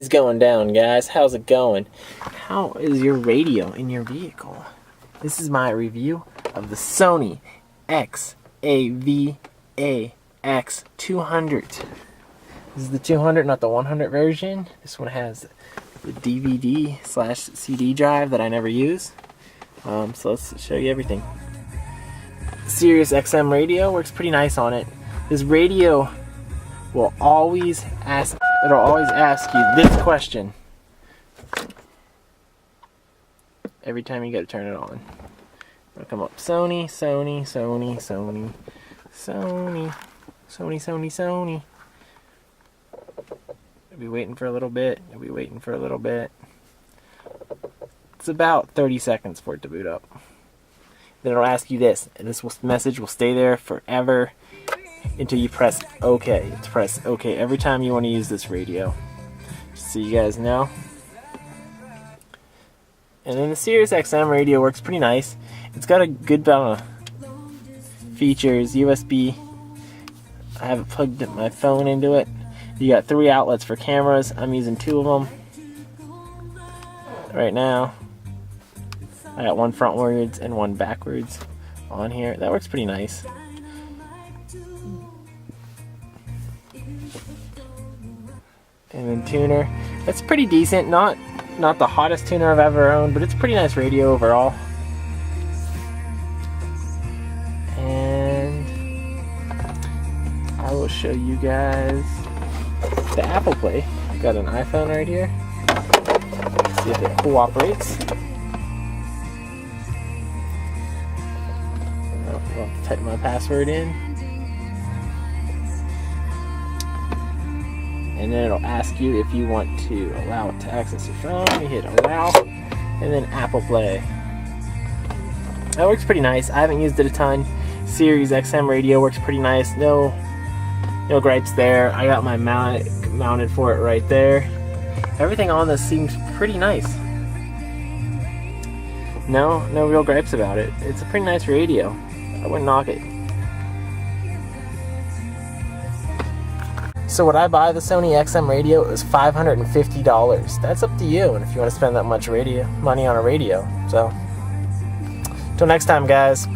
It's going down, guys. How's it going? How is your radio in your vehicle? This is my review of the Sony XAV AX200. This is the 200, not the 100 version. This one has the DVD/CD drive that I never use. So let's show you everything. Sirius XM radio works pretty nice on it. This radio will always ask you this question every time you go to turn it on. It'll come up Sony, Sony, Sony, Sony, Sony, Sony, Sony, Sony. You'll be waiting for a little bit. You'll be waiting for a little bit. It's about 30 seconds for it to boot up. Then it'll ask you this, and this message will stay there forever until you press OK. It's press OK every time you want to use this radio. Just so you guys know. And then the Sirius XM radio works pretty nice. It's got a good amount of features. USB. I have plugged my phone into it. You got 3 outlets for cameras. I'm using 2 of them right now. I got one frontwards and one backwards on here. That works pretty nice. And then tuner. That's pretty decent. Not the hottest tuner I've ever owned, but it's a pretty nice radio overall. And I will show you guys the Apple Play. I've got an iPhone right here. See if it cooperates. I'll have to type my password in. And then it'll ask you if you want to allow it to access your phone. You hit allow, and then Apple Play. That works pretty nice. I haven't used it a ton. Sirius XM radio works pretty nice. No gripes there. I got my mounted for it right there. Everything on this seems pretty nice. No real gripes about it. It's a pretty nice radio. I wouldn't knock it. So would I buy the Sony XM radio? It was $550. That's up to you, and if you want to spend that much money on a radio. So, till next time, guys.